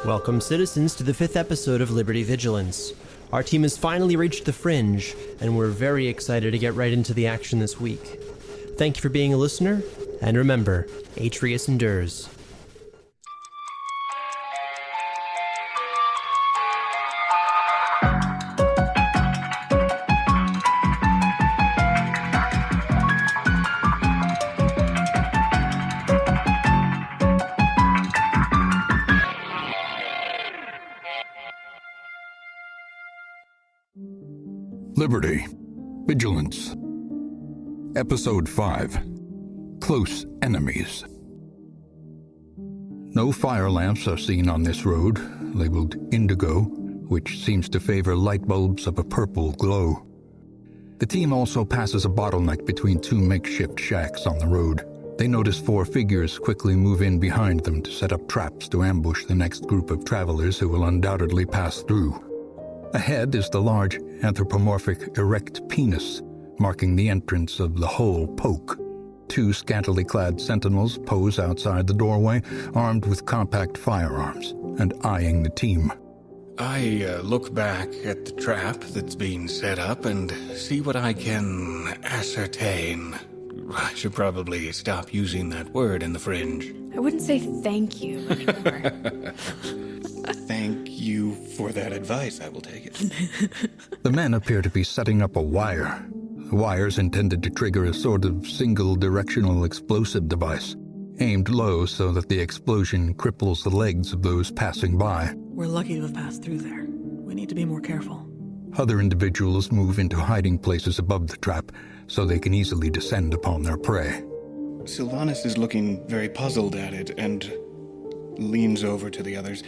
Welcome, citizens, to the 5th episode of Liberty Vigilance. Our team has finally reached the Fringe, and we're very excited to get right into the action this week. Thank you for being a listener, and remember, Atreus endures. Liberty, Vigilance, Episode 5, Close Enemies. No fire lamps are seen on this road, labeled indigo, which seems to favor light bulbs of a purple glow. The team also passes a bottleneck between two makeshift shacks on the road. They notice 4 figures quickly move in behind them to set up traps to ambush the next group of travelers who will undoubtedly pass through. Ahead is the large, anthropomorphic, erect penis, marking the entrance of the whole poke. 2 scantily clad sentinels pose outside the doorway, armed with compact firearms, and eyeing the team. I look back at the trap that's being set up and see what I can ascertain. I should probably stop using that word in the Fringe. I wouldn't say thank you anymore. Thank you for that advice. I will take it. The men appear to be setting up a wire. The wire's intended to trigger a sort of single-directional explosive device, aimed low so that the explosion cripples the legs of those passing by. We're lucky to have passed through there. We need to be more careful. Other individuals move into hiding places above the trap so they can easily descend upon their prey. Sylvanus is looking very puzzled at it and leans over to the others.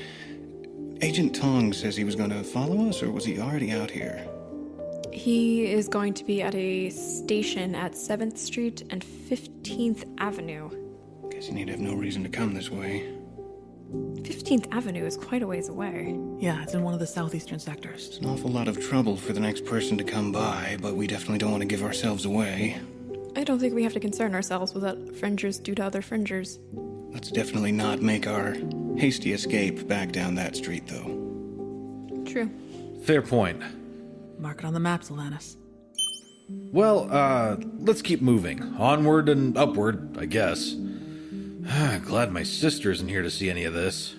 Agent Tong says he was going to follow us, or was he already out here? He is going to be at a station at 7th Street and 15th Avenue. Guess he'd have no reason to come this way. 15th Avenue is quite a ways away. Yeah, it's in one of the southeastern sectors. It's an awful lot of trouble for the next person to come by, but we definitely don't want to give ourselves away. I don't think we have to concern ourselves with what Fringers do to other Fringers. Let's definitely not make our hasty escape back down that street, though. True. Fair point. Mark it on the map, Sylvanus. Well, let's keep moving. Onward and upward, I guess. Glad my sister isn't here to see any of this.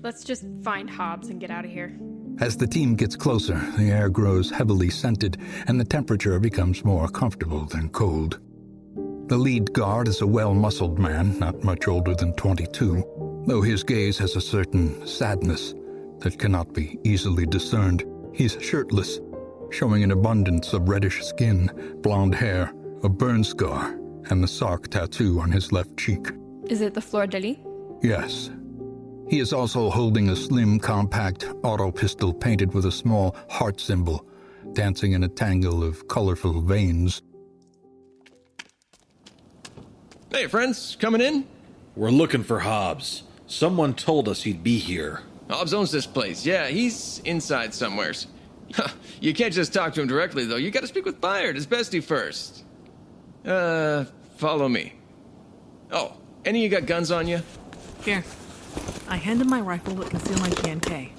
Let's just find Hobbs and get out of here. As the team gets closer, the air grows heavily scented, and the temperature becomes more comfortable than cold. The lead guard is a well-muscled man, not much older than 22, though his gaze has a certain sadness that cannot be easily discerned. He's shirtless, showing an abundance of reddish skin, blonde hair, a burn scar, and the Sark tattoo on his left cheek. Is it the Fleur de Lis? Yes. He is also holding a slim, compact auto pistol painted with a small heart symbol, dancing in a tangle of colorful veins. Hey, friends, coming in? We're looking for Hobbs. Someone told us he'd be here. Hobbs owns this place. Yeah, he's inside somewheres. You can't just talk to him directly, though. You gotta speak with Byard, his bestie, first. Follow me. Oh, any of you got guns on you? Here. I hand him my rifle that conceal my PNK.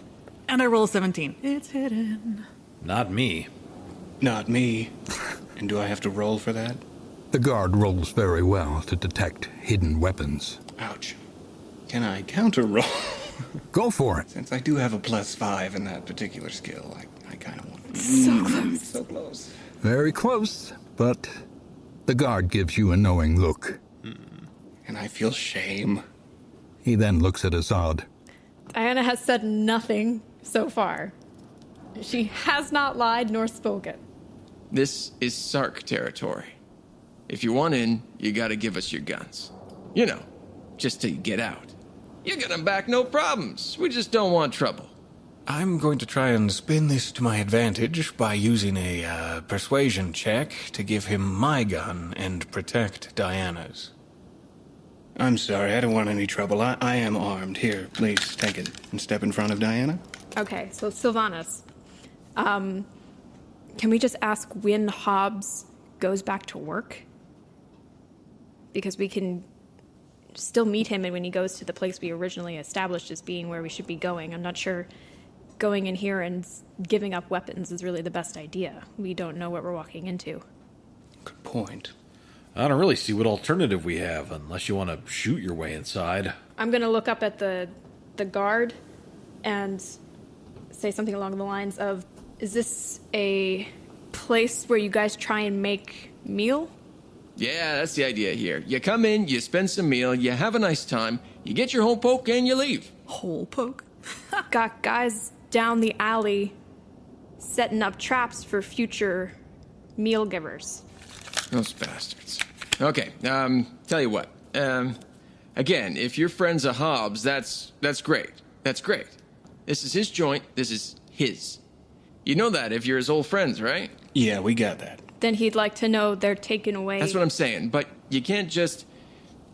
And I roll a 17. It's hidden. Not me. Not me. And do I have to roll for that? The guard rolls very well to detect hidden weapons. Ouch. Can I counter-roll? Go for it. Since I do have a +5 in that particular skill, I kind of want... So close. So close. Very close, but the guard gives you a knowing look. And I feel shame. He then looks at Azad. Diana has said nothing so far. She has not lied nor spoken. This is Sark territory. If you want in, you gotta give us your guns. You know, just till you get out. You get them back, no problems. We just don't want trouble. I'm going to try and spin this to my advantage by using a persuasion check to give him my gun and protect Diana's. I'm sorry, I don't want any trouble. I am armed. Here, please, take it and step in front of Diana. Okay, so Sylvanus. Can we just ask when Hobbs goes back to work? Because we can still meet him and when he goes to the place we originally established as being where we should be going. I'm not sure going in here and giving up weapons is really the best idea. We don't know what we're walking into. Good point. I don't really see what alternative we have, unless you want to shoot your way inside. I'm going to look up at the guard and say something along the lines of, is this a place where you guys try and make meal? Yeah, that's the idea here. You come in, you spend some meal, you have a nice time, you get your hole poke, and you leave. Hole poke? Got guys down the alley setting up traps for future meal givers. Those bastards. Okay, tell you what. Again, if your friend's a Hobbs, that's great. That's great. This is his joint, this is his. You know that if you're his old friends, right? Yeah, we got that. Then he'd like to know they're taken away. That's what I'm saying, but you can't just...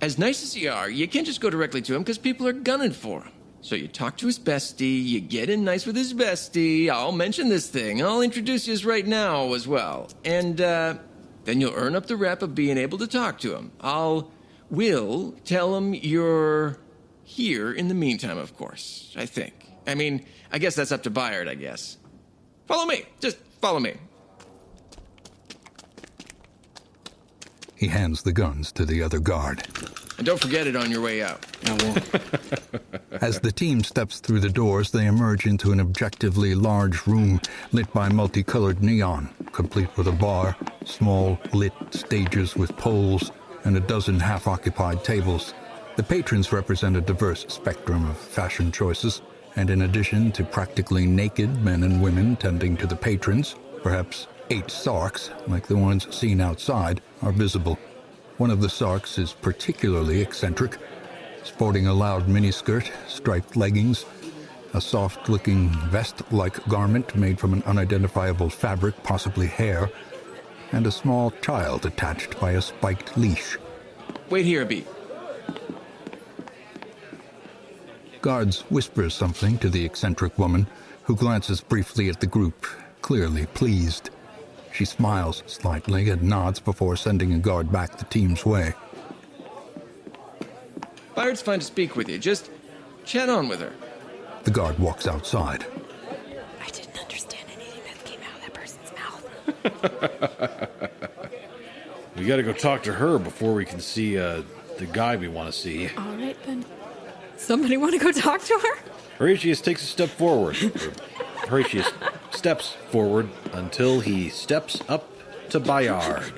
As nice as you are, you can't just go directly to him because people are gunning for him. So you talk to his bestie, you get in nice with his bestie, I'll mention this thing, I'll introduce you right now as well. And, then you'll earn up the rep of being able to talk to him. Will tell him you're here in the meantime, of course, I think. I mean, I guess that's up to Byard, I guess. Follow me, just follow me. He hands the guns to the other guard. And don't forget it on your way out. I won't. As the team steps through the doors, they emerge into an objectively large room lit by multicolored neon, complete with a bar, small lit stages with poles, and a dozen half-occupied tables. The patrons represent a diverse spectrum of fashion choices, and in addition to practically naked men and women tending to the patrons, perhaps 8 sarks, like the ones seen outside, are visible. One of the sarks is particularly eccentric, sporting a loud miniskirt, striped leggings, a soft-looking vest-like garment made from an unidentifiable fabric, possibly hair, and a small child attached by a spiked leash. Wait here a beat. Guards whispers something to the eccentric woman, who glances briefly at the group, clearly pleased. She smiles slightly and nods before sending a guard back the team's way. Byard's fine to speak with you. Just chat on with her. The guard walks outside. I didn't understand anything that came out of that person's mouth. We gotta go talk to her before we can see the guy we want to see. All right, then. Somebody want to go talk to her? Horatius takes a step forward. Horatius steps forward until he steps up to Byard.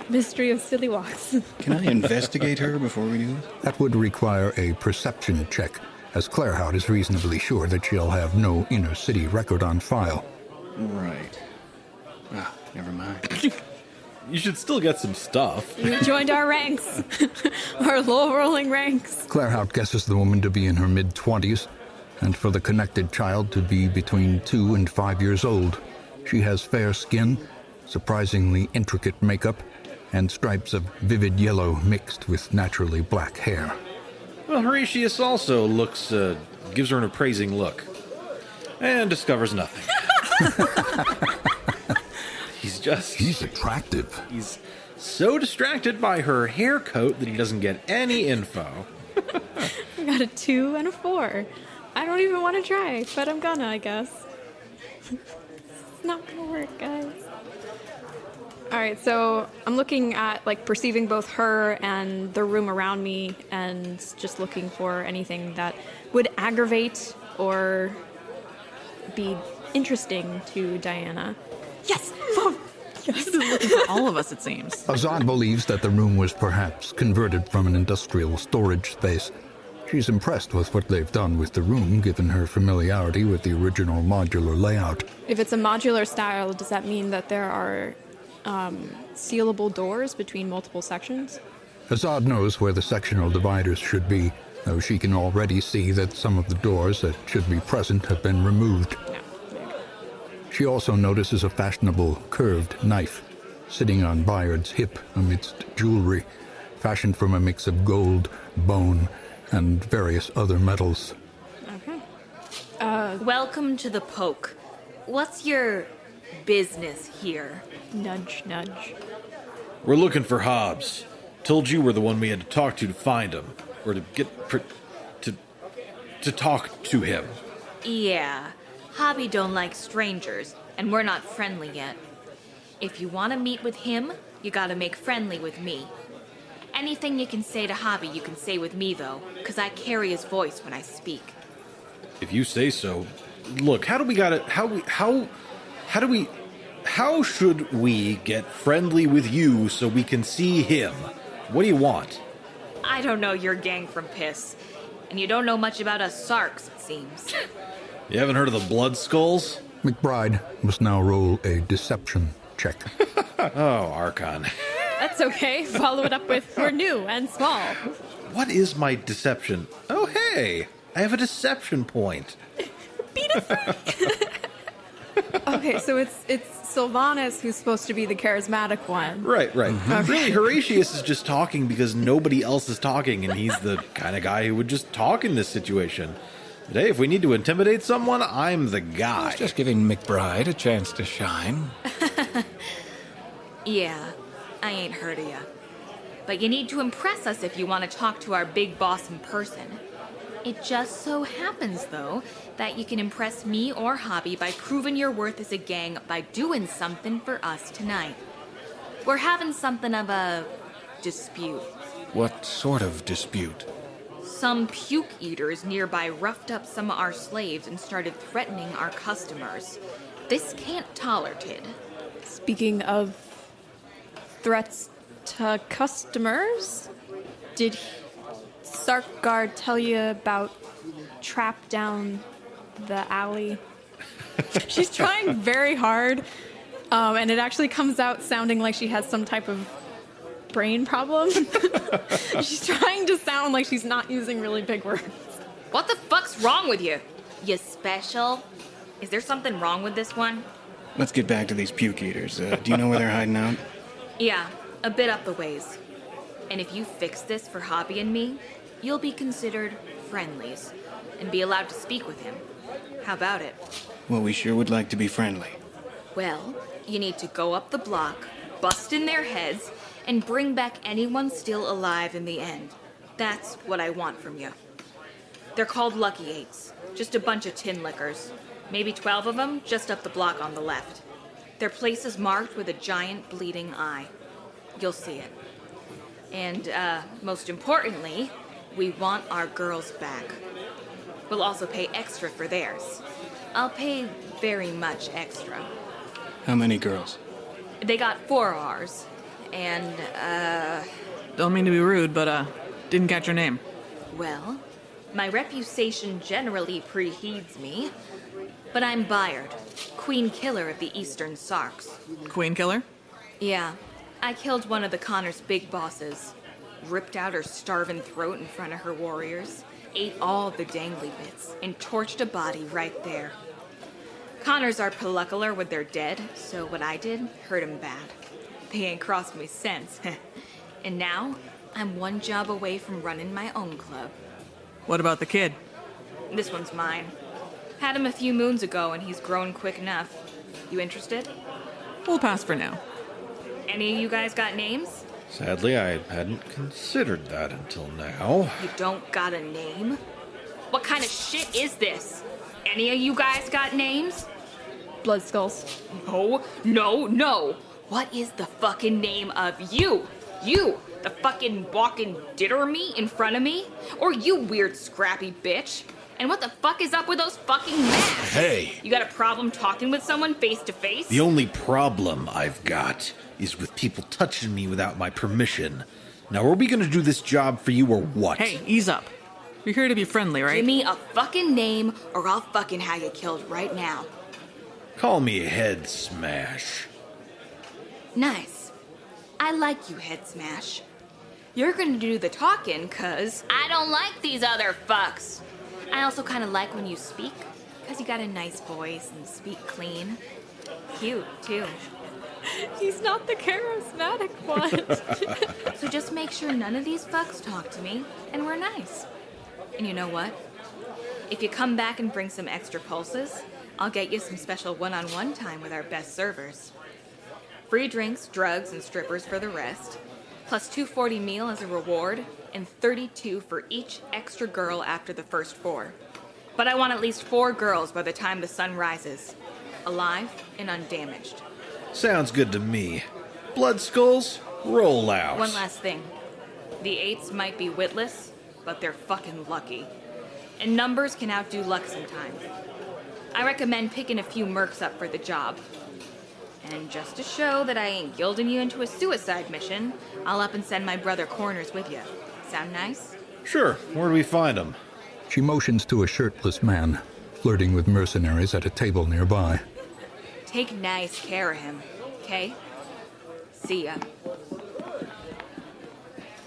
Mystery of silly walks. Can I investigate her before we do this? That would require a perception check, as Claerhaut is reasonably sure that she'll have no inner city record on file. Right. Ah, never mind. You should still get some stuff. You joined our ranks. Our low-rolling ranks. Claerhaut guesses the woman to be in her mid-20s, and for the connected child to be between 2 and 5 years old. She has fair skin, surprisingly intricate makeup, and stripes of vivid yellow mixed with naturally black hair. Well, Horatius also gives her an appraising look, and discovers nothing. He's attractive. He's so distracted by her hair coat that he doesn't get any info. I got a 2 and a 4. I don't even want to try, but I'm gonna, I guess. It's not gonna work, guys. Alright, so I'm looking at, perceiving both her and the room around me and just looking for anything that would aggravate or be interesting to Diana. Yes! Mom! This is looking for all of us, it seems. Azad believes that the room was perhaps converted from an industrial storage space. She's impressed with what they've done with the room, given her familiarity with the original modular layout. If it's a modular style, does that mean that there are sealable doors between multiple sections? Azad knows where the sectional dividers should be, though she can already see that some of the doors that should be present have been removed. No. She also notices a fashionable curved knife sitting on Byard's hip amidst jewelry, fashioned from a mix of gold, bone, and various other metals. Okay. Welcome to the Poke. What's your business here? Nudge, nudge. We're looking for Hobbs. Told you were the one we had to talk to find him. Or to get... to talk to him. Yeah, Hobby don't like strangers, and we're not friendly yet. If you want to meet with him, you gotta make friendly with me. Anything you can say to Hobby, you can say with me, though, because I carry his voice when I speak. If you say so. Look, how should we get friendly with you so we can see him? What do you want? I don't know your gang from Piss, and you don't know much about us Sarks, it seems. You haven't heard of the Blood Skulls? McBride must now roll a deception check. Oh, Archon. That's okay. Follow it up with, we're new and small. What is my deception? Oh, hey! I have a deception point. Beat it. Okay, so it's Sylvanus who's supposed to be the charismatic one. Right. Mm-hmm. Really, Horatius is just talking because nobody else is talking, and he's the kind of guy who would just talk in this situation. But hey, if we need to intimidate someone, I'm the guy. I was just giving McBride a chance to shine. Yeah, I ain't heard of ya. But you need to impress us if you want to talk to our big boss in person. It just so happens, though, that you can impress me or Hobby by proving your worth as a gang by doing something for us tonight. We're having something of a dispute. What sort of dispute? Some puke eaters nearby roughed up some of our slaves and started threatening our customers. This can't tolerated. Speaking of threats to customers, did Sarkguard tell you about trap down the alley? She's trying very hard, and it actually comes out sounding like she has some type of brain problem. She's trying to sound like she's not using really big words. What the fuck's wrong with you? You special? Is there something wrong with this one? Let's get back to these puke eaters. Do you know where they're hiding out? Yeah, a bit up the ways. And if you fix this for Hobby and me, you'll be considered friendlies and be allowed to speak with him. How about it? Well, we sure would like to be friendly. Well, you need to go up the block, bust in their heads, and bring back anyone still alive in the end. That's what I want from you. They're called Lucky Eights. Just a bunch of tin lickers. Maybe 12 of them just up the block on the left. Their place is marked with a giant bleeding eye. You'll see it. And, most importantly, we want our girls back. We'll also pay extra for theirs. I'll pay very much extra. How many girls? They got 4 of ours. And, Don't mean to be rude, but, didn't catch your name. well, my reputation generally precedes me. But I'm Byard, Queen Killer of the Eastern Sarks. Queen Killer? Yeah, I killed one of the Connor's big bosses. Ripped out her starving throat in front of her warriors. Ate all the dangly bits and torched a body right there. Connors are peluckler when they're dead, so what I did hurt him bad. They ain't crossed me since. And now, I'm one job away from running my own club. What about the kid? This one's mine. Had him a few moons ago, and he's grown quick enough. You interested? We'll pass for now. Any of you guys got names? Sadly, I hadn't considered that until now. You don't got a name? What kind of shit is this? Any of you guys got names? Blood skulls. No. What is the fucking name of you? You, the fucking walking ditter me in front of me? Or you weird scrappy bitch? And what the fuck is up with those fucking masks? Hey! You got a problem talking with someone face to face? The only problem I've got is with people touching me without my permission. Now, are we gonna do this job for you or what? Hey, ease up. You're here to be friendly, right? Give me a fucking name or I'll fucking have you killed right now. Call me Head Smash. Nice. I like you, Head Smash. You're gonna do the talking, cause I don't like these other fucks. I also kinda like when you speak, cause you got a nice voice and speak clean. Cute, too. He's not the charismatic one. So just make sure none of these fucks talk to me, and we're nice. And you know what? If you come back and bring some extra pulses, I'll get you some special one-on-one time with our best servers. Free drinks, drugs, and strippers for the rest. plus 240 meal as a reward, and 32 for each extra girl after the first 4. But I want at least 4 girls by the time the sun rises, alive and undamaged. Sounds good to me. Blood skulls, roll out. One last thing. The 8s might be witless, but they're fucking lucky. And numbers can outdo luck sometimes. I recommend picking a few mercs up for the job. And just to show that I ain't gilding you into a suicide mission, I'll up and send my brother Corners with you. Sound nice? Sure, where do we find them? She motions to a shirtless man, flirting with mercenaries at a table nearby. Take nice care of him, okay? See ya.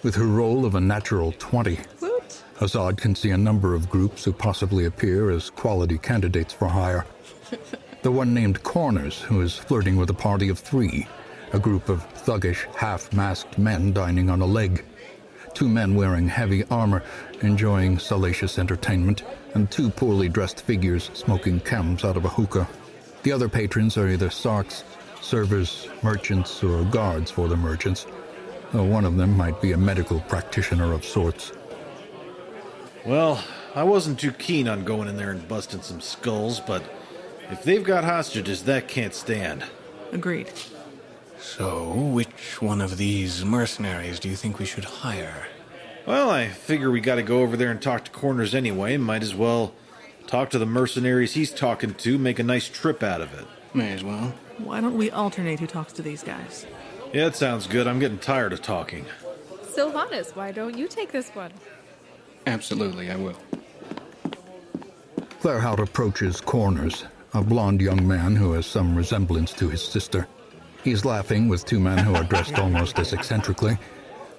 With her roll of a natural 20, Woot. Azad can see a number of groups who possibly appear as quality candidates for hire. The one named Corners, who is flirting with a party of 3, a group of thuggish, half-masked men dining on a leg. 2 men wearing heavy armor, enjoying salacious entertainment, and 2 poorly dressed figures smoking chems out of a hookah. The other patrons are either sarks, servers, merchants, or guards for the merchants, though one of them might be a medical practitioner of sorts. Well, I wasn't too keen on going in there and busting some skulls, but if they've got hostages, that can't stand. Agreed. So, which one of these mercenaries do you think we should hire? Well, I figure we gotta go over there and talk to Corners anyway. Might as well talk to the mercenaries he's talking to, make a nice trip out of it. May as well. Why don't we alternate who talks to these guys? Yeah, that sounds good. I'm getting tired of talking. Sylvanus, why don't you take this one? Absolutely, I will. Claerhaut approaches Corners, a blond young man who has some resemblance to his sister. He's laughing with 2 men who are dressed almost as eccentrically,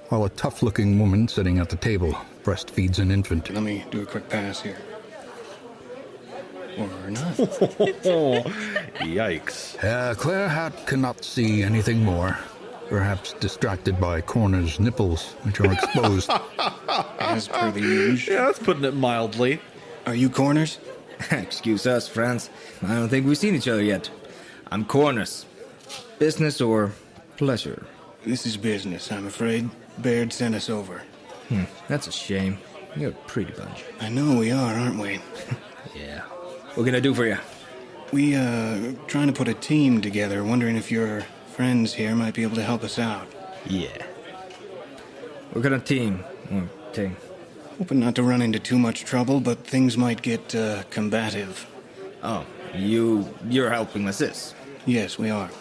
while a tough-looking woman sitting at the table breastfeeds an infant. Let me do a quick pass here. Or not. Yikes. Claerhaut cannot see anything more, perhaps distracted by Corners' nipples, which are exposed. As per the usual. Yeah, that's putting it mildly. Are you Corners? Excuse us, friends. I don't think we've seen each other yet. I'm Corners. Business or pleasure? This is business, I'm afraid. Byard sent us over. That's a shame. You're a pretty bunch. I know we are, aren't we? Yeah. What can I do for you? We, trying to put a team together, wondering if your friends here might be able to help us out. Yeah. What kind of team or thing? Hoping not to run into too much trouble, but things might get, combative. Oh, you're helping assist? Yes, we are.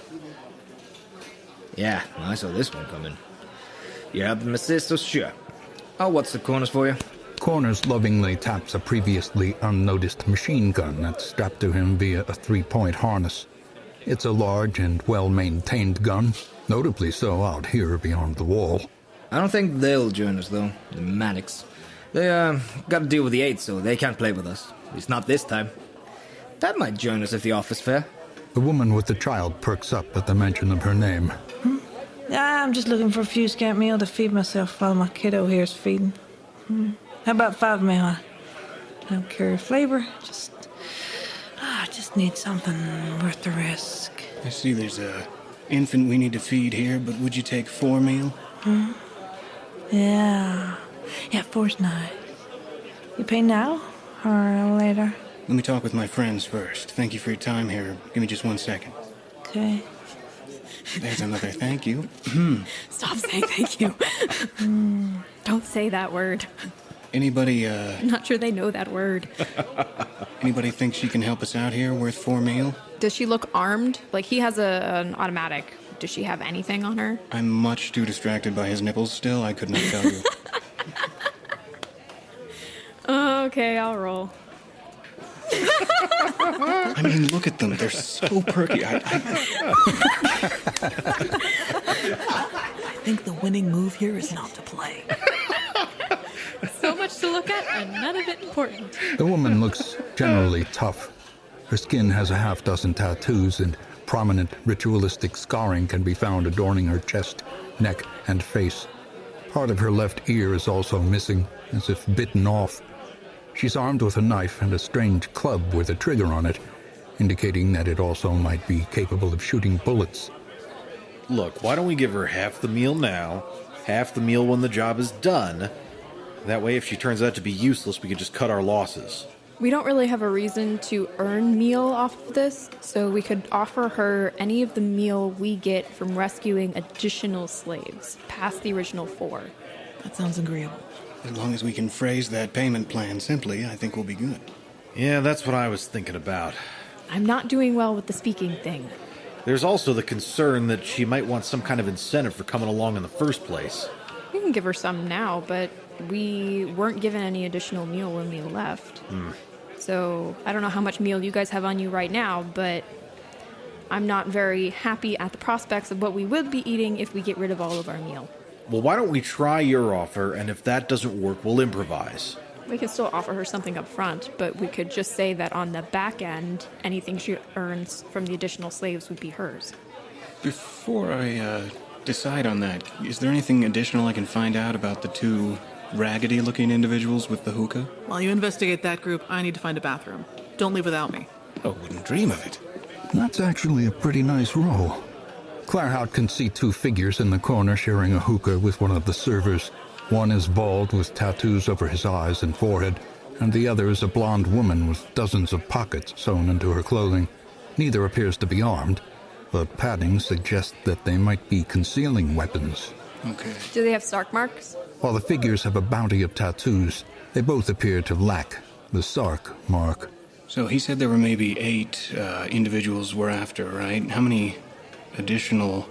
Yeah, I saw this one coming. You're helping assist, so sure. Oh, what's the Corners for you? Corners lovingly taps a previously unnoticed machine gun that's strapped to him via a 3-point harness. It's a large and well-maintained gun, notably so out here beyond the wall. I don't think they'll join us, though. The Manics. They, got to deal with the 8, so they can't play with us. At least not this time. Dad might join us if the offer's fair. The woman with the child perks up at the mention of her name. I'm just looking for a few scant meal to feed myself while my kiddo here's feeding. How about 5 meal? I don't care flavor, I just need something worth the risk. I see there's a infant we need to feed here, but would you take 4 meal? Yeah, 4's nice. You pay now or later? Let me talk with my friends first. Thank you for your time here. Give me just 1 second. Okay. There's another thank you. Stop saying thank you. Don't say that word. Anybody, I'm not sure they know that word. Anybody think she can help us out here worth 4 meal? Does she look armed? Like, he has an automatic. Does she have anything on her? I'm much too distracted by his nipples still. I could not tell you. Okay, I'll roll. I mean, look at them. They're so perky. I think the winning move here is not to play. So much to look at and none of it important. The woman looks generally tough. Her skin has a half-dozen tattoos, and prominent ritualistic scarring can be found adorning her chest, neck, and face. Part of her left ear is also missing, as if bitten off. She's armed with a knife and a strange club with a trigger on it, indicating that it also might be capable of shooting bullets. Look, why don't we give her half the meal now, half the meal when the job is done. That way, if she turns out to be useless, we can just cut our losses. We don't really have a reason to earn meal off of this, so we could offer her any of the meal we get from rescuing additional slaves, past the original 4. That sounds agreeable. As long as we can phrase that payment plan simply, I think we'll be good. Yeah, that's what I was thinking about. I'm not doing well with the speaking thing. There's also the concern that she might want some kind of incentive for coming along in the first place. We can give her some now, but we weren't given any additional meal when we left. So I don't know how much meal you guys have on you right now, but I'm not very happy at the prospects of what we would be eating if we get rid of all of our meal. Well, why don't we try your offer, and if that doesn't work, we'll improvise. We can still offer her something up front, but we could just say that on the back end, anything she earns from the additional slaves would be hers. Before I decide on that, is there anything additional I can find out about the 2 raggedy-looking individuals with the hookah? While you investigate that group, I need to find a bathroom. Don't leave without me. I wouldn't dream of it. That's actually a pretty nice roll. Claerhaut can see 2 figures in the corner sharing a hookah with one of the servers. One is bald with tattoos over his eyes and forehead, and the other is a blonde woman with dozens of pockets sewn into her clothing. Neither appears to be armed, but padding suggests that they might be concealing weapons. Okay. Do they have Sark marks? While the figures have a bounty of tattoos, they both appear to lack the Sark mark. So he said there were maybe 8 individuals we're after, right? How many additional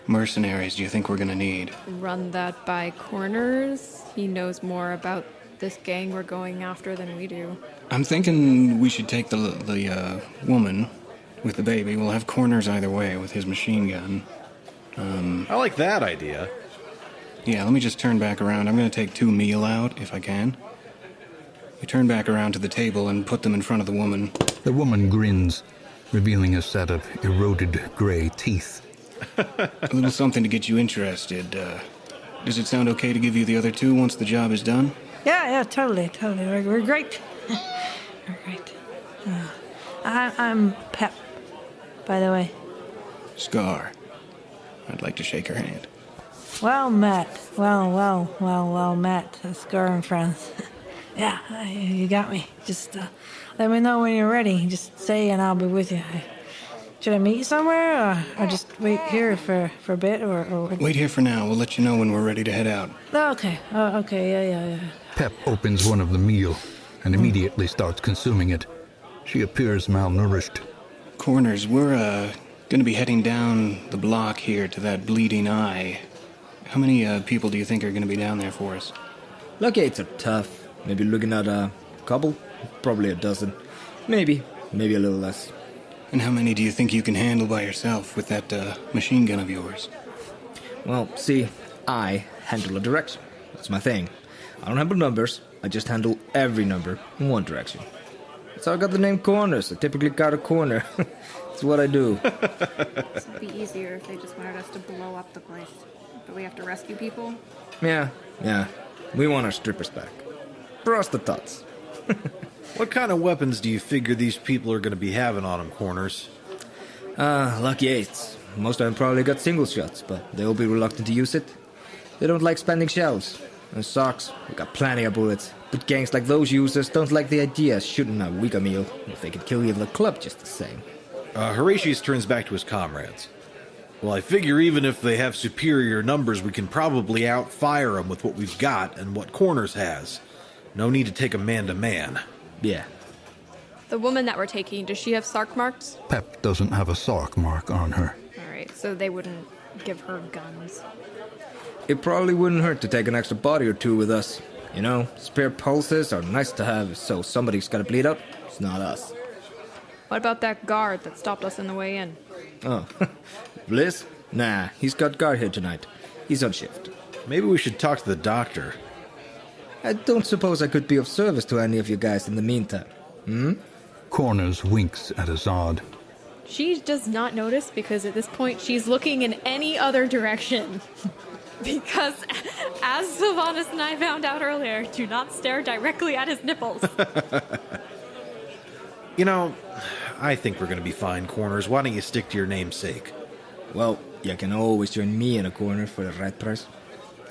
mercenaries do you think we're going to need? Run that by Corners. He knows more about this gang we're going after than we do. I'm thinking we should take the woman with the baby. We'll have Corners either way with his machine gun. I like that idea. Yeah, let me just turn back around. I'm going to take 2 meal out, if I can. You turn back around to the table and put them in front of the woman. The woman grins, revealing a set of eroded gray teeth. A little something to get you interested. Does it sound okay to give you the other 2 once the job is done? Yeah, totally. We're great. We're great. I'm Pep, by the way. Scar. I'd like to shake her hand. Well met. Well met. Scar and friends. Yeah, you got me. Just let me know when you're ready. Just say and I'll be with you. Should I meet you somewhere, or just wait here for a bit, or... Wait here for now. We'll let you know when we're ready to head out. Okay, yeah. Pep opens one of the meal and immediately starts consuming it. She appears malnourished. Corners, we're going to be heading down the block here to that bleeding eye. How many people do you think are going to be down there for us? Lucky 8s are tough. Maybe looking at a couple, probably a dozen. Maybe a little less. And how many do you think you can handle by yourself with that machine gun of yours? Well, see, I handle a direction. That's my thing. I don't handle numbers. I just handle every number in one direction. That's how I got the name Corners. I typically guard a corner. That's what I do. This would be easier if they just wanted us to blow up the place. But we have to rescue people? Yeah. We want our strippers back. Prostitutes. What kind of weapons do you figure these people are going to be having on them, Corners? Lucky 8s. Most of them probably got single shots, but they'll be reluctant to use it. They don't like spending shells. And socks, we got plenty of bullets. But gangs like those users don't like the idea of shooting a weaker meal if they could kill you in the club just the same. Horatius turns back to his comrades. Well, I figure even if they have superior numbers, we can probably outfire them with what we've got and what Corners has. No need to take a man-to-man. Yeah. The woman that we're taking, does she have Sark marks? Pep doesn't have a Sark mark on her. All right, so they wouldn't give her guns. It probably wouldn't hurt to take an extra body or 2 with us. You know, spare pulses are nice to have, so somebody's gotta bleed out. It's not us. What about that guard that stopped us on the way in? Oh, Vliss? Nah, he's got guard here tonight. He's on shift. Maybe we should talk to the doctor. I don't suppose I could be of service to any of you guys in the meantime. Corners winks at Azad. She does not notice because at this point she's looking in any other direction. Because, as Sylvanus and I found out earlier, do not stare directly at his nipples. You know, I think we're going to be fine, Corners. Why don't you stick to your namesake? Well, you can always join me in a corner for the right price.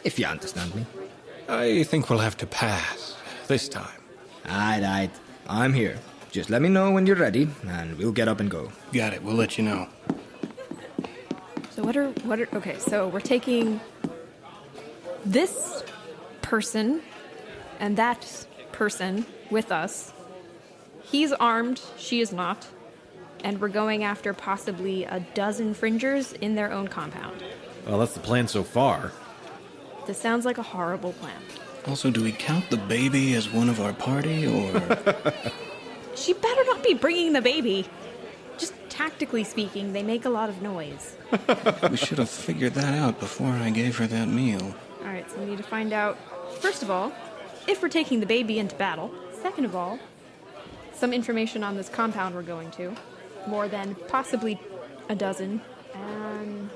If you understand me. I think we'll have to pass this time. Aight. I'm here. Just let me know when you're ready, and we'll get up and go. Got it. We'll let you know. So okay, so we're taking this person and that person with us. He's armed, she is not. And we're going after possibly a dozen Fringers in their own compound. Well, that's the plan so far. This sounds like a horrible plan. Also, do we count the baby as one of our party, or...? She better not be bringing the baby. Just tactically speaking, they make a lot of noise. We should have figured that out before I gave her that meal. All right, so we need to find out, first of all, if we're taking the baby into battle. Second of all, some information on this compound we're going to. More than possibly a dozen. And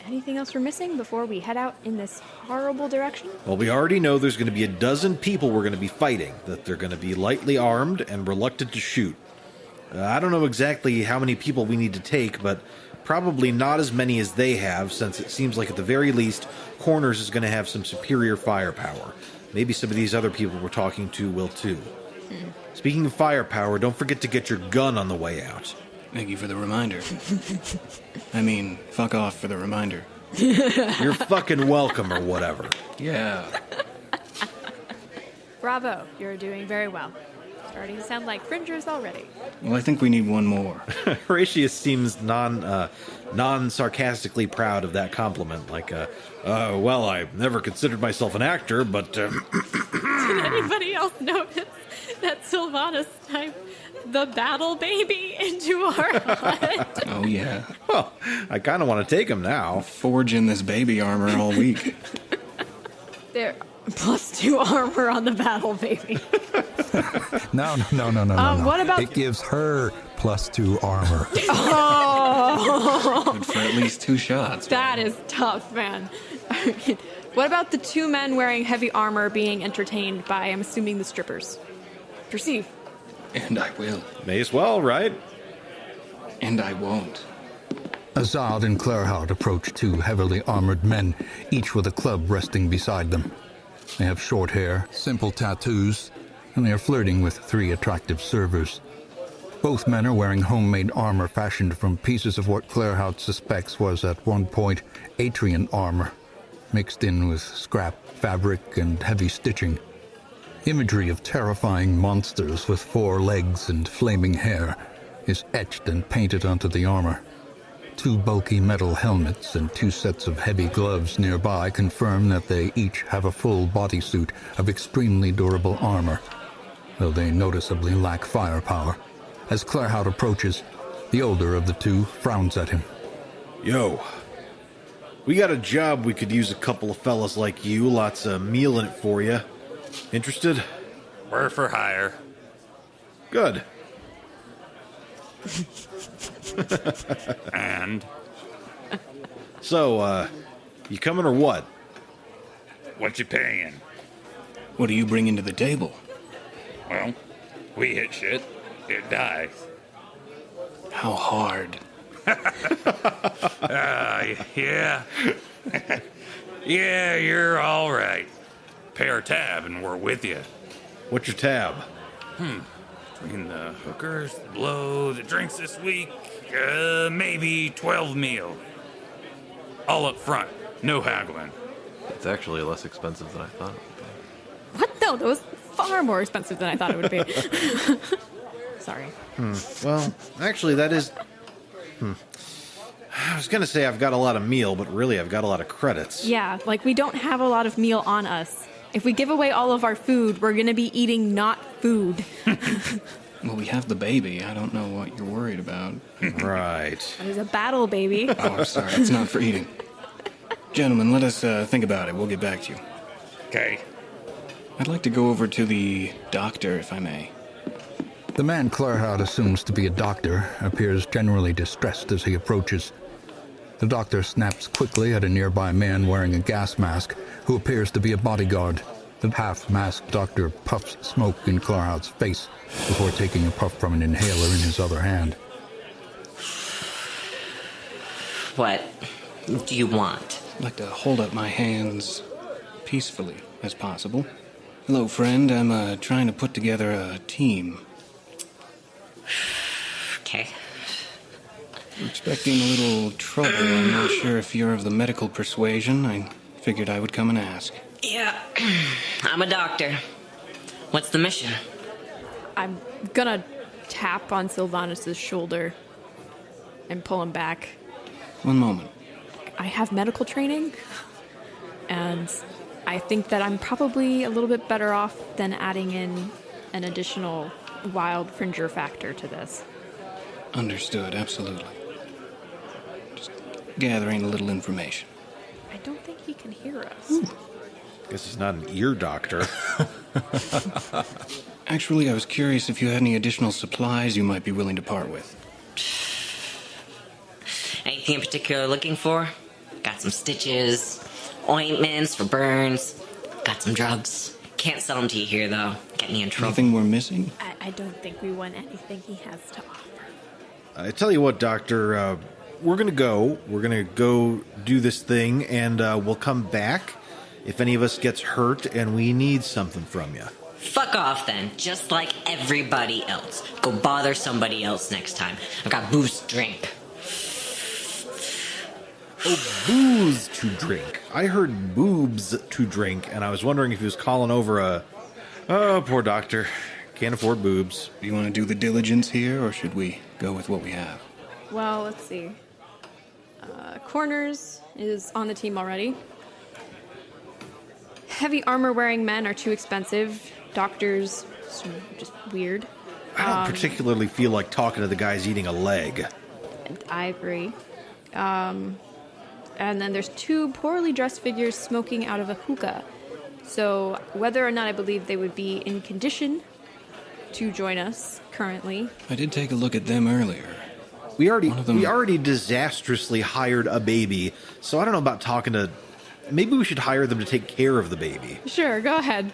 anything else we're missing before we head out in this horrible direction? Well, we already know there's going to be a dozen people we're going to be fighting, that they're going to be lightly armed and reluctant to shoot. I don't know exactly how many people we need to take, but probably not as many as they have, since it seems like at the very least, Corners is going to have some superior firepower. Maybe some of these other people we're talking to will too. Speaking of firepower, don't forget to get your gun on the way out. Thank you for the reminder. I mean, fuck off for the reminder. You're fucking welcome or whatever. Yeah. Bravo, you're doing very well. Starting to sound like Fringers already. Well, I think we need one more. Horatius seems non-sarcastically proud of that compliment. Like, well, I never considered myself an actor, but... Did anybody else notice that Sylvanus typed the battle baby into our hut? Oh, yeah. Well, I kind of want to take him now. Forging this baby armor all week. There, +2 armor on the battle baby. No. What about... It gives her +2 armor. Oh! Good for at least 2 shots. That is tough, man. What about the 2 men wearing heavy armor being entertained by, I'm assuming, the strippers? Perceive. And I will. May as well, right? And I won't. Azad and Claerhaut approach 2 heavily armored men, each with a club resting beside them. They have short hair, simple tattoos, and they are flirting with 3 attractive servers. Both men are wearing homemade armor fashioned from pieces of what Claerhaut suspects was at one point Atrian armor, mixed in with scrap fabric and heavy stitching. Imagery of terrifying monsters with 4 legs and flaming hair is etched and painted onto the armor. 2 bulky metal helmets and 2 sets of heavy gloves nearby confirm that they each have a full bodysuit of extremely durable armor, though they noticeably lack firepower. As Claerhaut approaches, the older of the 2 frowns at him. Yo, we got a job we could use a couple of fellas like you, lots of meal in it for you. Interested? We're for hire. Good. And? So, you coming or what? What you paying? What do you bring into the table? Well, we hit shit. It dies. How hard? Yeah. Yeah, you're all right. Pay our tab and we're with you. What's your tab? Between the hookers, the blow, the drinks this week, maybe 12 meal. All up front. No haggling. It's actually less expensive than I thought. What? No, that was far more expensive than I thought it would be. Sorry. Well, actually, that is... I was going to say I've got a lot of meal, but really I've got a lot of credits. Yeah, like we don't have a lot of meal on us. If we give away all of our food, we're going to be eating not food. Well, we have the baby. I don't know what you're worried about. Right. That is a battle, baby. Oh, I'm sorry. It's not for eating. Gentlemen, let us think about it. We'll get back to you. Okay. I'd like to go over to the doctor, if I may. The man Claerhaut assumes to be a doctor appears generally distressed as he approaches. The doctor snaps quickly at a nearby man wearing a gas mask who appears to be a bodyguard. The half-masked doctor puffs smoke in Claerhaut's face before taking a puff from an inhaler in his other hand. What do you want? I'd like to hold up my hands peacefully as possible. Hello, friend. I'm trying to put together a team. Okay. I'm expecting a little trouble. I'm not sure if you're of the medical persuasion. I figured I would come and ask. Yeah, I'm a doctor. What's the mission? I'm gonna tap on Sylvanus' shoulder and pull him back. One moment. I have medical training, and I think that I'm probably a little bit better off than adding in an additional wild Fringer factor to this. Understood, absolutely. Just gathering a little information. I don't think he can hear us. Ooh. Guess he's not an ear doctor. Actually, I was curious if you had any additional supplies you might be willing to part with. Anything in particular looking for? Got some stitches, ointments for burns, got some drugs. Can't sell them to you here, though. Get me in trouble. Anything we're missing? I don't think we want anything he has to offer. I tell you what, Doctor, we're gonna go. We're gonna go do this thing, and we'll come back if any of us gets hurt and we need something from you. Fuck off, then. Just like everybody else. Go bother somebody else next time. I've got booze to drink. Oh, booze to drink. I heard boobs to drink, and I was wondering if he was calling over a... Oh, poor doctor. Can't afford boobs. Do you want to do the diligence here, or should we go with what we have? Well, let's see. Corners is on the team already. Heavy armor-wearing men are too expensive. Doctors, just weird. I don't particularly feel like talking to the guys eating a leg. I agree. And then there's 2 poorly dressed figures smoking out of a hookah. So whether or not I believe they would be in condition to join us currently. I did take a look at them earlier. We already disastrously hired a baby, so I don't know about talking to... Maybe we should hire them to take care of the baby. Sure, go ahead.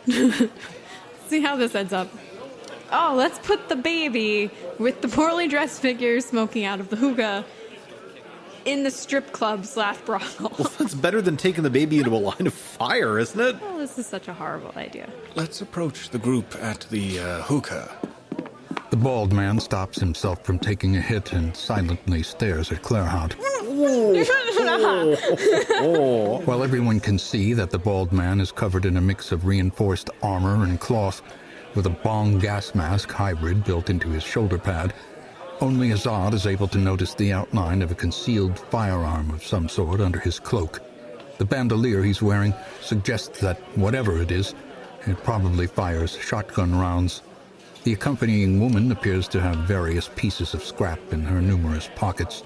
See how this ends up. Oh, let's put the baby with the poorly dressed figures smoking out of the hookah in the strip club / brothel. Well, that's better than taking the baby into a line of fire, isn't it? Oh, this is such a horrible idea. Let's approach the group at the hookah. The bald man stops himself from taking a hit and silently stares at Claerhaut. While everyone can see that the bald man is covered in a mix of reinforced armor and cloth, with a bong gas mask hybrid built into his shoulder pad, only Azad is able to notice the outline of a concealed firearm of some sort under his cloak. The bandolier he's wearing suggests that, whatever it is, it probably fires shotgun rounds. The accompanying woman appears to have various pieces of scrap in her numerous pockets.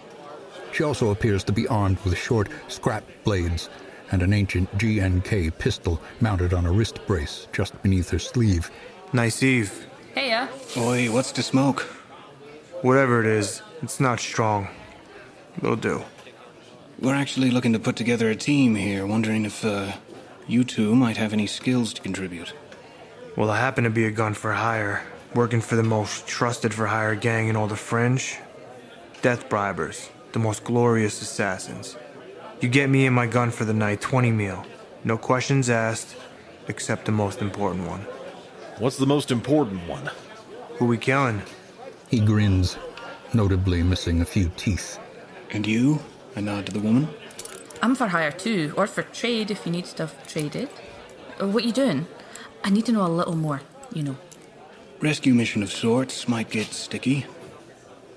She also appears to be armed with short scrap blades and an ancient GNK pistol mounted on a wrist brace just beneath her sleeve. Nice eve. Heya. Oi, what's to smoke? Whatever it is, it's not strong. It'll do. We're actually looking to put together a team here, wondering if you two might have any skills to contribute. Well, I happen to be a gun for hire, working for the most trusted for hire gang in all the Fringe. Death bribers, the most glorious assassins. You get me and my gun for the night, 20 meal. No questions asked, except the most important one. What's the most important one? Who we killing? He grins, notably missing a few teeth. And you? I nod to the woman. I'm for hire too, or for trade if you need stuff traded. What you doing? I need to know a little more, you know. Rescue mission of sorts, might get sticky.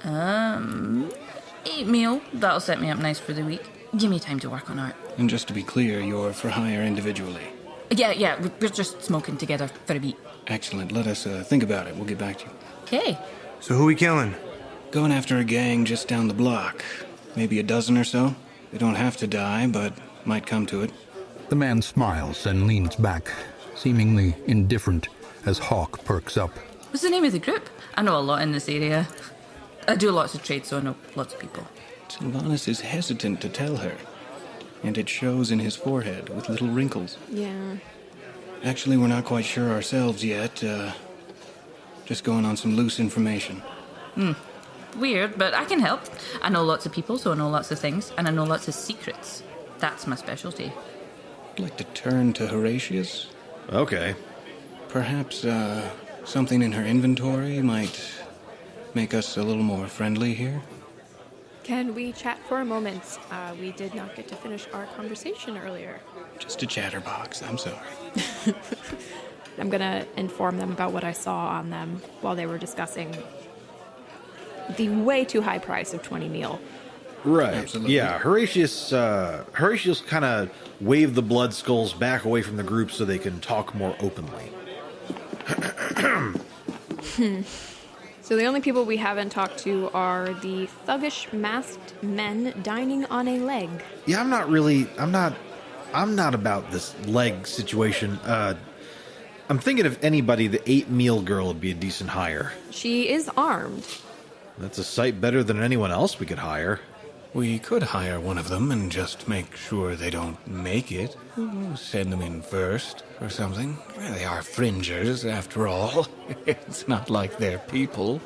8 meal, that'll set me up nice for the week. Give me time to work on art. And just to be clear, you're for hire individually. Yeah, we're just smoking together for a beat. Excellent, let us think about it. We'll get back to you. Okay. So who we killing? Going after a gang just down the block. Maybe a dozen or so. They don't have to die, but might come to it. The man smiles and leans back, seemingly indifferent, as Hauk perks up. What's the name of the group? I know a lot in this area. I do lots of trade, so I know lots of people. Sylvanus is hesitant to tell her, and it shows in his forehead with little wrinkles. Yeah. Actually, we're not quite sure ourselves yet. Just going on some loose information. Weird, but I can help. I know lots of people, so I know lots of things, and I know lots of secrets. That's my specialty. I'd like to turn to Horatius. Okay. Perhaps, something in her inventory might make us a little more friendly here? Can we chat for a moment? We did not get to finish our conversation earlier. Just a chatterbox, I'm sorry. I'm gonna inform them about what I saw on them while they were discussing the way too high price of 20 meal. Right. Absolutely. Yeah, Horatius kind of waved the blood skulls back away from the group so they can talk more openly. So the only people we haven't talked to are the thuggish masked men dining on a leg. Yeah, I'm not about this leg situation. I'm thinking if anybody, the 8 meal girl would be a decent hire. She is armed. That's a sight better than anyone else we could hire. We could hire one of them and just make sure they don't make it. Send them in first or something. Well, they are fringers, after all. It's not like they're people.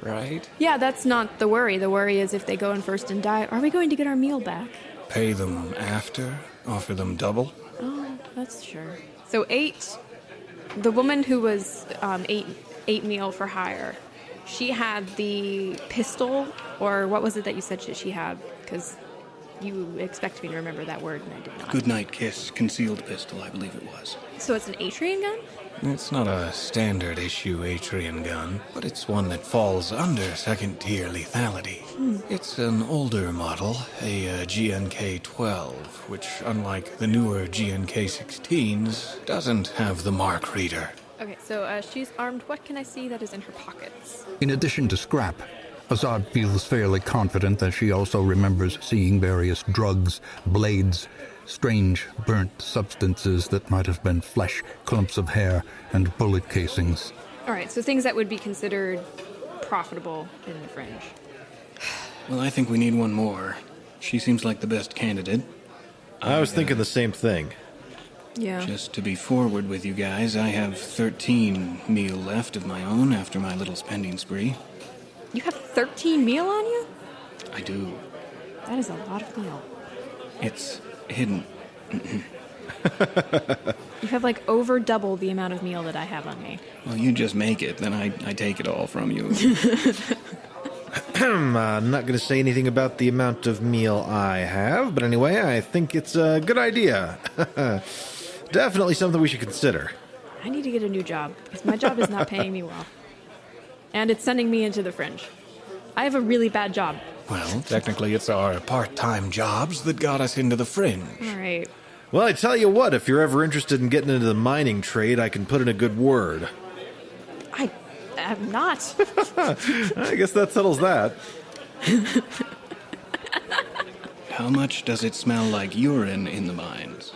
Right? Yeah, that's not the worry. The worry is if they go in first and die, are we going to get our meal back? Pay them after? Offer them double? Oh, that's sure. So 8, the woman who was 8 meal for hire, she had the pistol, or what was it that you said she had? Because you expect me to remember that word, and I did not. Goodnight kiss, concealed pistol, I believe it was. So it's an Atrian gun? It's not a standard issue Atrian gun, but it's one that falls under second-tier lethality. It's an older model, a GNK-12, which, unlike the newer GNK-16s, doesn't have the mark reader. Okay, so she's armed. What can I see that is in her pockets? In addition to scrap, Azad feels fairly confident that she also remembers seeing various drugs, blades, strange burnt substances that might have been flesh, clumps of hair, and bullet casings. All right, so things that would be considered profitable in the fringe. Well, I think we need one more. She seems like the best candidate. I was thinking the same thing. Yeah. Just to be forward with you guys, I have 13 meal left of my own after my little spending spree. You have 13 meal on you? I do. That is a lot of meal. It's hidden. You have like over double the amount of meal that I have on me. Well, you just make it, then I take it all from you. I'm not going to say anything about the amount of meal I have, but anyway, I think it's a good idea. Definitely something we should consider. I need to get a new job, because my job is not paying me well. And it's sending me into the fringe. I have a really bad job. Well, technically it's our part-time jobs that got us into the fringe. All right. Well, I tell you what, if you're ever interested in getting into the mining trade, I can put in a good word. I am not. I guess that settles that. How much does it smell like urine in the mines?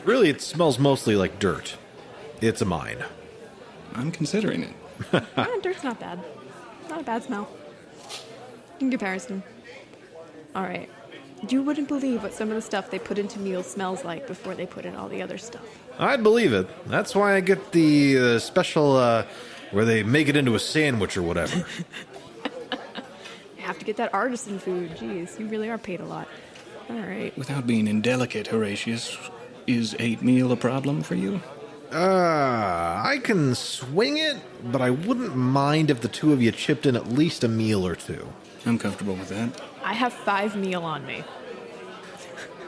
Really, it smells mostly like dirt. It's a mine. I'm considering it. Dirt's not bad. Not a bad smell. In comparison. All right. You wouldn't believe what some of the stuff they put into meals smells like before they put in all the other stuff. I'd believe it. That's why I get the special, where they make it into a sandwich or whatever. You have to get that artisan food. Jeez, you really are paid a lot. All right. Without being indelicate, Horatius, is 8 meal a problem for you? I can swing it, but I wouldn't mind if the two of you chipped in at least a meal or two. I'm comfortable with that. I have 5 meal on me.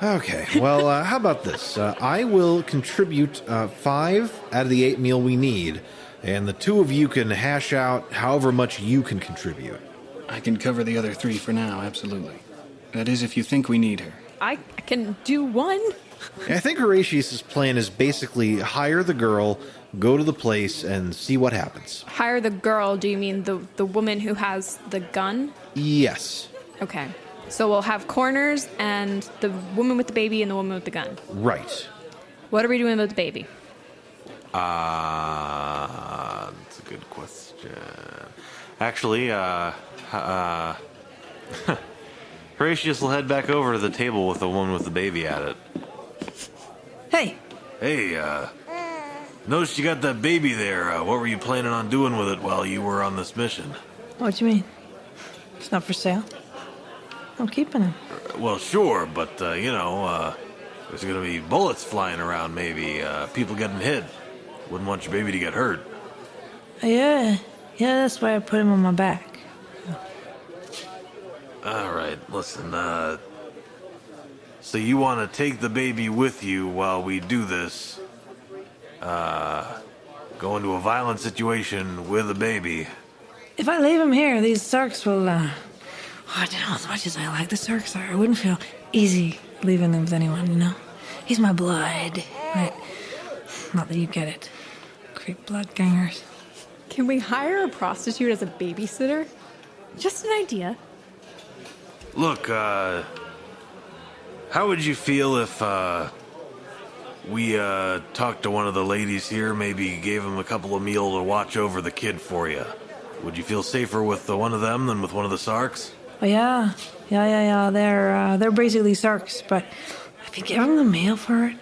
Okay, well, how about this? I will contribute 5 out of the 8 meal we need, and the two of you can hash out however much you can contribute. I can cover the other 3 for now, absolutely. That is if you think we need her. I can do 1. I think Horatius' plan is basically hire the girl, go to the place, and see what happens. Hire the girl, do you mean the woman who has the gun? Yes. Okay. So we'll have corners and the woman with the baby and the woman with the gun. Right. What are we doing with the baby? That's a good question. Actually, Horatius will head back over to the table with the woman with the baby at it. Hey. Hey, noticed you got that baby there. What were you planning on doing with it while you were on this mission? What do you mean? It's not for sale? I'm keeping him. Well, sure, but, there's gonna be bullets flying around, maybe. People getting hit. Wouldn't want your baby to get hurt. Yeah, that's why I put him on my back. All right, listen, so you want to take the baby with you while we do this? Go into a violent situation with a baby. If I leave him here, these Sarks will, I don't know, as much as I like the Sarks, I wouldn't feel easy leaving them with anyone, you know? He's my blood. Right? Not that you get it. Creep blood gangers. Can we hire a prostitute as a babysitter? Just an idea. Look, how would you feel if, we, talked to one of the ladies here, maybe gave him a couple of meal to watch over the kid for you? Would you feel safer with one of them than with one of the Sarks? Oh, yeah. They're basically Sarks, but if you give them the meal for it,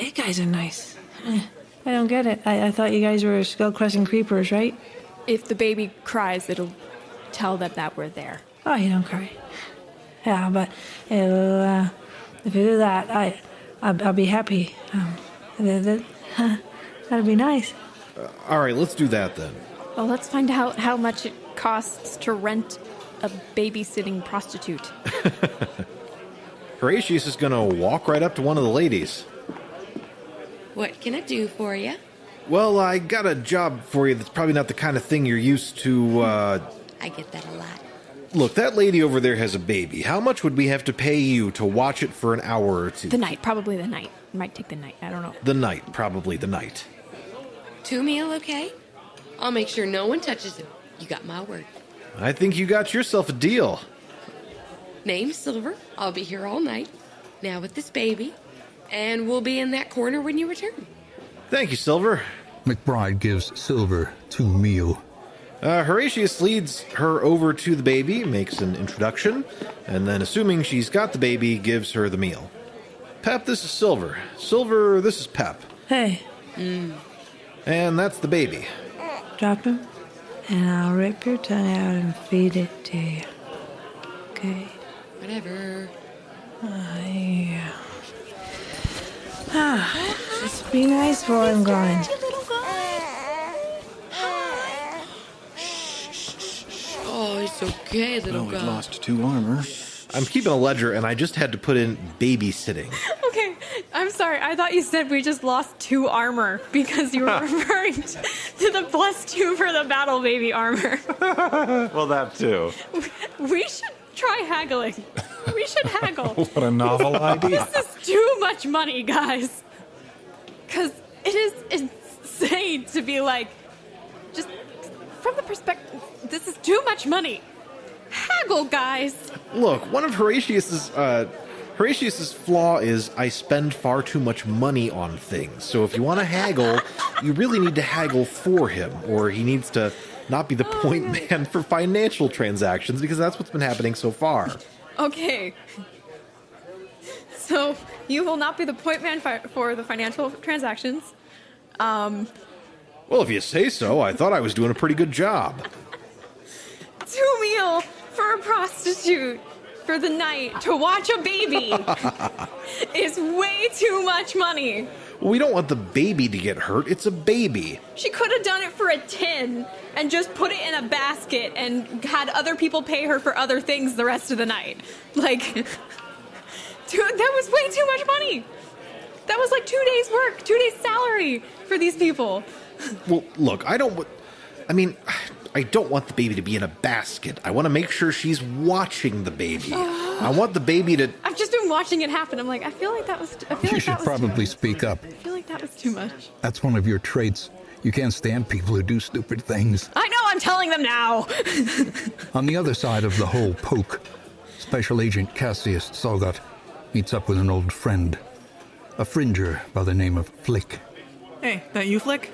you guys are nice. I don't get it. I thought you guys were skull-crushing creepers, right? If the baby cries, it'll tell them that we're there. Oh, you don't cry. Yeah, but it'll, if you do that, I'll be happy. That'd be nice. All right, let's do that then. Well, let's find out how much it costs to rent a babysitting prostitute. Horatius is gonna walk right up to one of the ladies. What can I do for you? Well, I got a job for you that's probably not the kind of thing you're used to, I get that a lot. Look, that lady over there has a baby. How much would we have to pay you to watch it for an hour or two? Probably the night. Might take the night, I don't know. Probably the night. 2 meal, okay? I'll make sure no one touches him. You got my word. I think you got yourself a deal. Name's Silver. I'll be here all night. Now with this baby. And we'll be in that corner when you return. Thank you, Silver. McBride gives Silver 2 meal. Horatius leads her over to the baby, makes an introduction, and then, assuming she's got the baby, gives her the meal. Pep, this is Silver. Silver, this is Pep. Hey. And that's the baby. Drop him, and I'll rip your tongue out and feed it to you. Okay? Whatever. Yeah. Just be nice for I'm going. Oh, it's okay, little guy. We've lost 2 armor. I'm keeping a ledger, and I just had to put in babysitting. Okay, I'm sorry. I thought you said we just lost 2 armor because you were referring to the +2 for the battle baby armor. Well, that too. We should try haggling. We should haggle. What a novel idea. This is too much money, guys. Because it is insane to be like, just from the perspective, this is too much money. Haggle, guys. Look, one of Horatius's flaw is I spend far too much money on things. So if you want to haggle, you really need to haggle for him, or he needs to not be the point man for financial transactions, because that's what's been happening so far. Okay. So you will not be the point man for the financial transactions. Well, if you say so, I thought I was doing a pretty good job. 2 meal for a prostitute for the night to watch a baby is way too much money. Well, we don't want the baby to get hurt. It's a baby. She could have done it for a 10 and just put it in a basket and had other people pay her for other things the rest of the night. Like, dude, that was way too much money. That was like 2 days' work, 2 days' salary for these people. Well, look, I don't want the baby to be in a basket. I want to make sure she's watching the baby. I want the baby to... I've just been watching it happen. I'm like, I feel like that was... You should probably speak up. I feel like that was too much. That's one of your traits. You can't stand people who do stupid things. I know, I'm telling them now. On the other side of the whole poke, Special Agent Cassius Tsogot meets up with an old friend, a Fringer by the name of Flik. Hey, that you, Flik?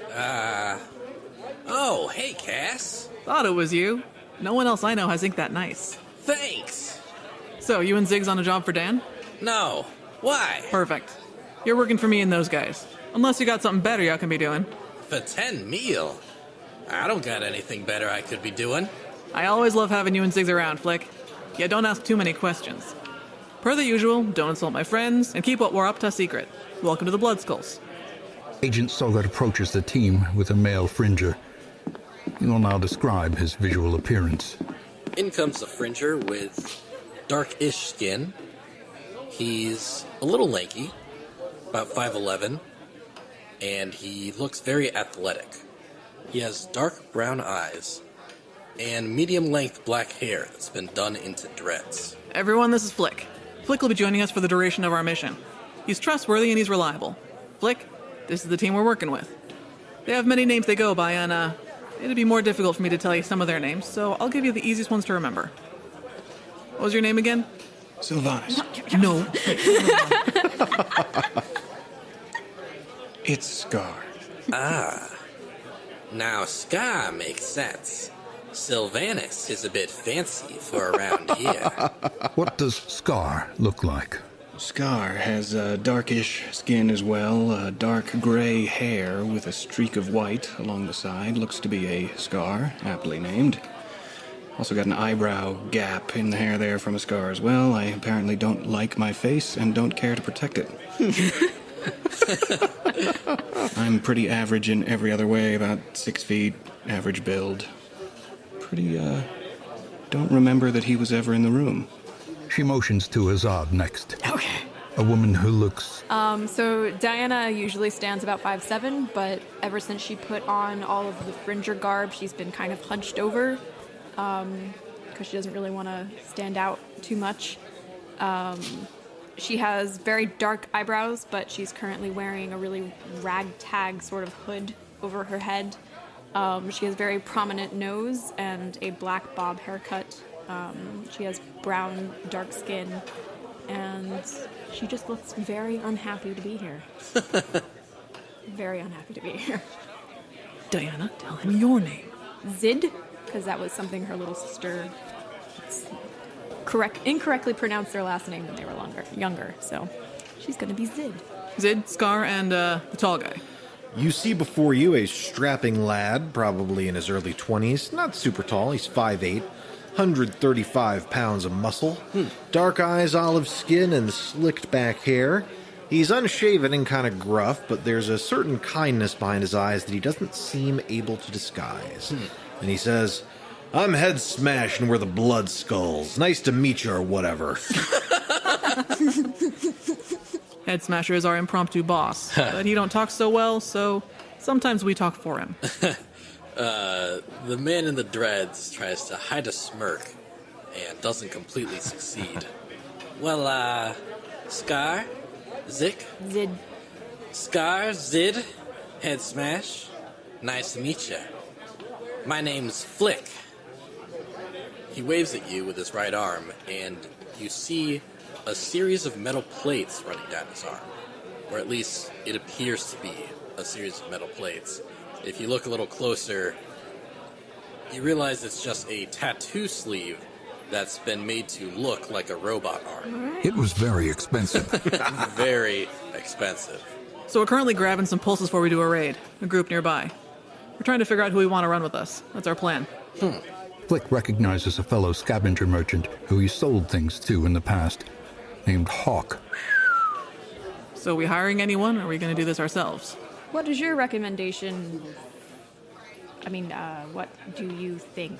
Oh, hey, Cass. Thought it was you. No one else I know has ink that nice. Thanks. So, you and Ziggs on a job for Dan? No. Why? Perfect. You're working for me and those guys. Unless you got something better y'all can be doing. For 10 meal? I don't got anything better I could be doing. I always love having you and Ziggs around, Flik. Yeah, don't ask too many questions. Per the usual, don't insult my friends, and keep what we're up to secret. Welcome to the Blood Skulls. Agent Tsogot approaches the team with a male Fringer. He will now describe his visual appearance. In comes the Fringer with dark-ish skin. He's a little lanky, about 5'11", and he looks very athletic. He has dark brown eyes and medium-length black hair that's been done into dreads. Everyone, this is Flik. Flik will be joining us for the duration of our mission. He's trustworthy and he's reliable. Flik, this is the team we're working with. They have many names they go by, and it'd be more difficult for me to tell you some of their names, so I'll give you the easiest ones to remember. What was your name again? Sylvanus. No. It's Scar. Ah. Now Scar makes sense. Sylvanus is a bit fancy for around here. What does Scar look like? Scar has darkish skin as well, dark gray hair with a streak of white along the side. Looks to be a scar, aptly named. Also got an eyebrow gap in the hair there from a scar as well. I apparently don't like my face and don't care to protect it. I'm pretty average in every other way, about 6 feet, average build. Don't remember that he was ever in the room. She motions to Azad next. Okay. A woman who looks... So Diana usually stands about 5'7", but ever since she put on all of the Fringer garb, she's been kind of hunched over, because she doesn't really want to stand out too much. She has very dark eyebrows, but she's currently wearing a really ragtag sort of hood over her head. She has very prominent nose and a black bob haircut. She has brown, dark skin, and she just looks very unhappy to be here. Very unhappy to be here. Diana, tell him your name. Zid, because that was something her little sister incorrectly pronounced their last name when they were younger, so she's going to be Zid. Zid, Scar, and the tall guy. You see before you a strapping lad, probably in his early 20s, not super tall, he's 5'8", 135 pounds of muscle, dark eyes, olive skin, and slicked back hair. He's unshaven and kind of gruff, but there's a certain kindness behind his eyes that he doesn't seem able to disguise. And he says, "I'm Head Smash and we're the Blood Skulls. Nice to meet you," or whatever. Head Smasher is our impromptu boss, but he don't talk so well, so sometimes we talk for him. The man in the dreads tries to hide a smirk and doesn't completely succeed. Well, Scar? Zick? Zid. Scar, Zid, Head Smash. Nice to meet you. My name's Flik. He waves at you with his right arm, and you see a series of metal plates running down his arm. Or at least, it appears to be a series of metal plates. If you look a little closer, you realize it's just a tattoo sleeve that's been made to look like a robot arm. It was very expensive. Very expensive. So we're currently grabbing some pulses before we do a raid, a group nearby. We're trying to figure out who we want to run with us. That's our plan. Flik recognizes a fellow scavenger merchant who he sold things to in the past, named Hauk. So are we hiring anyone, or are we going to do this ourselves? What is your recommendation? What do you think?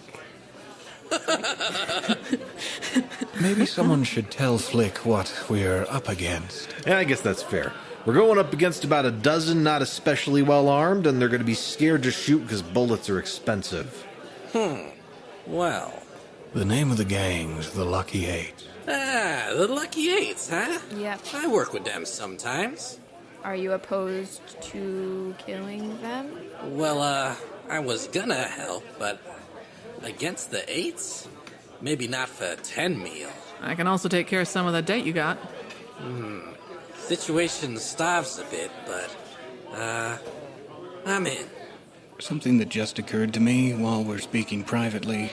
Maybe someone should tell Flik what we're up against. Yeah, I guess that's fair. We're going up against about a dozen not especially well armed, and they're going to be scared to shoot because bullets are expensive. Well. The name of the gang's the Lucky Eight. Ah, the Lucky Eights, huh? Yep. I work with them sometimes. Are you opposed to killing them? Well, I was gonna help, but against the Eights? Maybe not for 10 meal. I can also take care of some of the debt you got. Situation starves a bit, but, I'm in. Something that just occurred to me while we're speaking privately.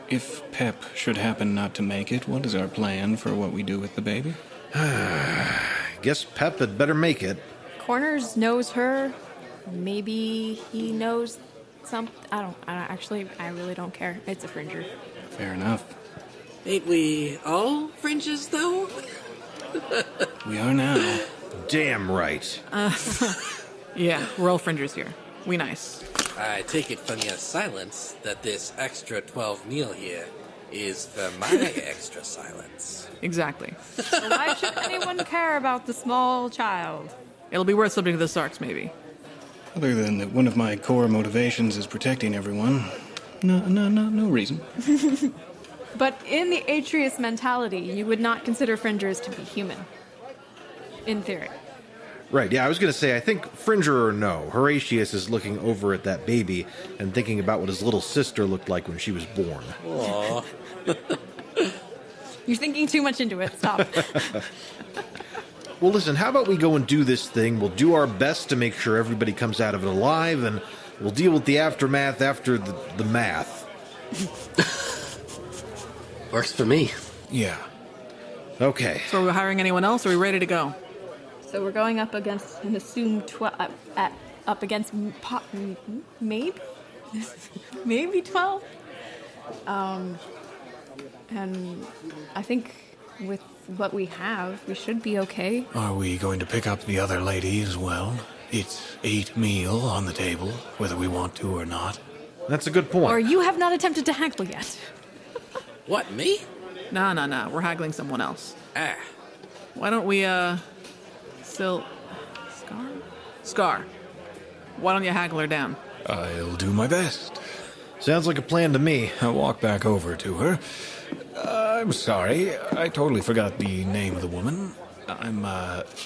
If Pep should happen not to make it, what is our plan for what we do with the baby? Guess Pep had better make it. Corners knows her. Maybe he knows I really don't care. It's a Fringer. Fair enough. Ain't we all fringes, though? We are now. Damn right. Yeah, we're all Fringers here. We nice. I take it from your silence that this extra 12 meal here is for my extra silence. Exactly. So why should anyone care about the small child? It'll be worth something to the Sarks, maybe. Other than that one of my core motivations is protecting everyone. No reason. But in the Atreus mentality, you would not consider Fringers to be human. In theory. Right, yeah, I was going to say, I think, Fringer or no, Horatius is looking over at that baby and thinking about what his little sister looked like when she was born. Aww. You're thinking too much into it. Stop. Well, listen, how about we go and do this thing? We'll do our best to make sure everybody comes out of it alive, and we'll deal with the aftermath after the math. Works for me. Yeah. Okay. So are we hiring anyone else, or are we ready to go? So we're going up against an assumed up against maybe maybe 12. And I think with what we have, we should be okay. Are we going to pick up the other lady as well? It's 8 meal on the table, whether we want to or not. That's a good point. Or you have not attempted to haggle yet. What, me? Nah. We're haggling someone else. Why don't we, Scar? Why don't you haggle her down? I'll do my best. Sounds like a plan to me. I'll walk back over to her. I'm sorry, I totally forgot the name of the woman.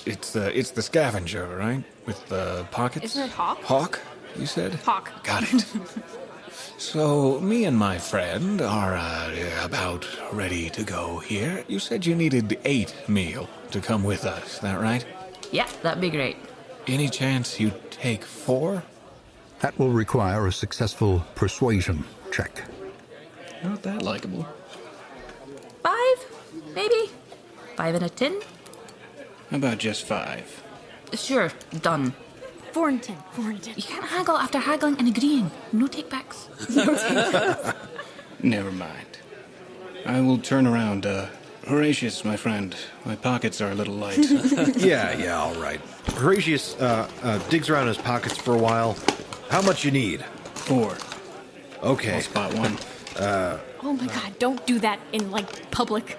It's the scavenger, right? With the pockets? Isn't it Hawk? Hawk, you said? Hawk. Got it. So, me and my friend are about ready to go here. You said you needed 8 meal to come with us, is that right? Yeah, that'd be great. Any chance you take 4? That will require a successful persuasion check. Not that likable. 5, maybe? 5 and a 10? How about just 5? Sure, done. 4 and 10. You can't haggle after haggling and agreeing. No takebacks. Never mind. I will turn around. Horatius, my friend, my pockets are a little light. Yeah, all right. Horatius digs around his pockets for a while. How much you need? 4. Okay. I'll spot 1. Oh my god, don't do that in, public.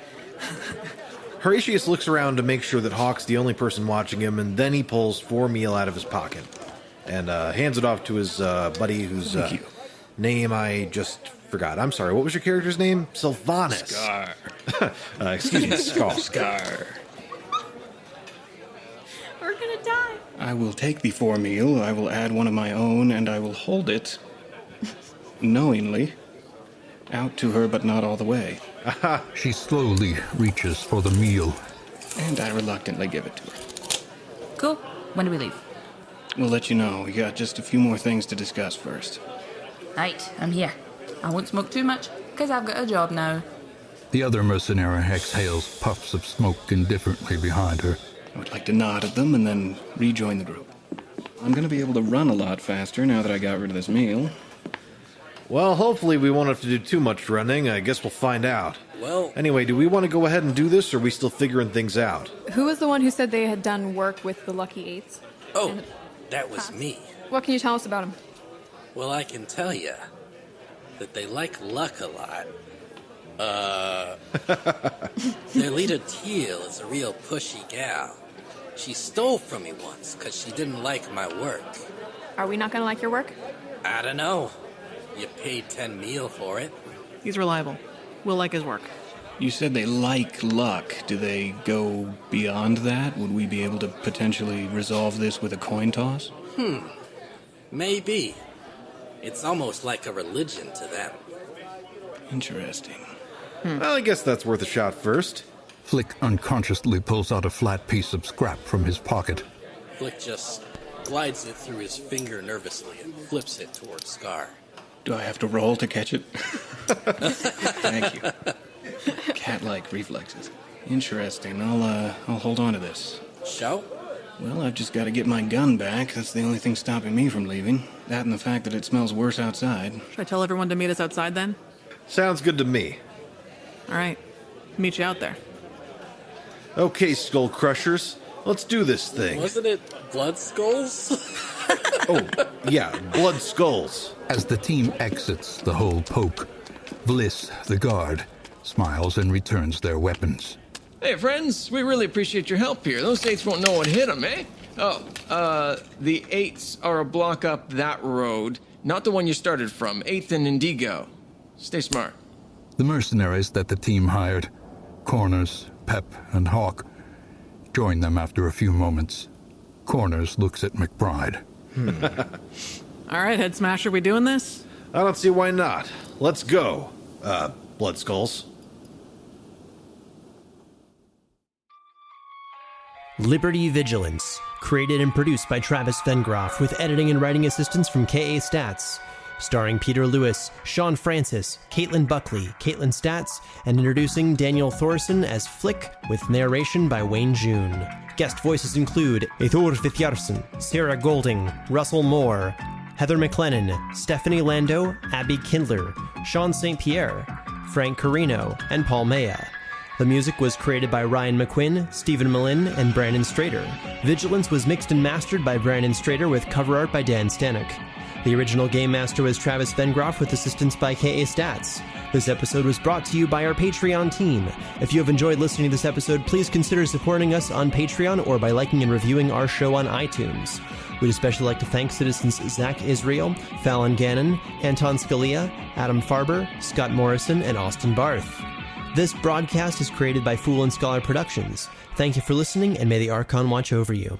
Horatius looks around to make sure that Hawk's the only person watching him, and then he pulls 4 meal out of his pocket and hands it off to his buddy whose name I just forgot. I'm sorry, what was your character's name? Sylvanus. Scar. Excuse me, Scar. We're gonna die. I will take the 4 meal, I will add one of my own, and I will hold it, knowingly, out to her, but not all the way. She slowly reaches for the meal. And I reluctantly give it to her. Cool. When do we leave? We'll let you know. We got just a few more things to discuss first. Right, I'm here. I won't smoke too much, because I've got a job now. The other mercenary exhales puffs of smoke indifferently behind her. I would like to nod at them and then rejoin the group. I'm going to be able to run a lot faster now that I got rid of this meal. Well, hopefully we won't have to do too much running. I guess we'll find out. Well... Anyway, do we want to go ahead and do this, or are we still figuring things out? Who was the one who said they had done work with the Lucky Eights? Oh, that was me. What can you tell us about them? Well, I can tell you that they like luck a lot. Their leader, Teal, is a real pushy gal. She stole from me once because she didn't like my work. Are we not going to like your work? I don't know. You paid 10 meal for it. He's reliable. We'll like his work. You said they like luck. Do they go beyond that? Would we be able to potentially resolve this with a coin toss? Maybe. It's almost like a religion to them. Interesting. Well, I guess that's worth a shot first. Flik unconsciously pulls out a flat piece of scrap from his pocket. Flik just glides it through his finger nervously and flips it towards Scar. Do I have to roll to catch it? Thank you. Cat-like reflexes. Interesting. I'll hold on to this. Show? Well, I've just got to get my gun back. That's the only thing stopping me from leaving. That and the fact that it smells worse outside. Should I tell everyone to meet us outside then? Sounds good to me. All right. Meet you out there. Okay, Skull Crushers. Let's do this thing. Wasn't it Blood Skulls? Oh, yeah, Blood Skulls. As the team exits the whole poke, Vliss, the guard, smiles and returns their weapons. Hey, friends, we really appreciate your help here. Those 8s won't know what hit them, eh? The 8s are a block up that road, not the one you started from, 8th and Indigo. Stay smart. The mercenaries that the team hired, Corners, Pep, and Hauk, join them after a few moments. Corners looks at McBride. All right, Head Smasher, we doing this? I don't see why not. Let's go, Blood Skulls. Liberty Vigilance, created and produced by Travis Vengroff with editing and writing assistance from K.A. Statz. Starring Peter Lewis, Sean Francis, Caitlin Buckley, Caitlin Statz, and introducing Daniel Thoreson as Flik with narration by Wayne June. Guest voices include Eyþór Viðarsson, Sarah Golding, Russell Moore, Heather McLellan, Stephanie Lando, Abbey Kindler, Sean St. Pierre, Frank Carino, and Paul Maya. The music was created by Ryan McQuinn, Stephen Malin, and Brandon Strader. Vigilance was mixed and mastered by Brandon Strader with cover art by Dan Stanek. The original game master was Travis Vengroff with assistance by K.A. Statz. This episode was brought to you by our Patreon team. If you have enjoyed listening to this episode, please consider supporting us on Patreon or by liking and reviewing our show on iTunes. We'd especially like to thank citizens Zach Israel, Fallon Gannon, Anton Scalia, Adam Farber, Scott Morrison, and Austin Barth. This broadcast is created by Fool and Scholar Productions. Thank you for listening, and may the Archon watch over you.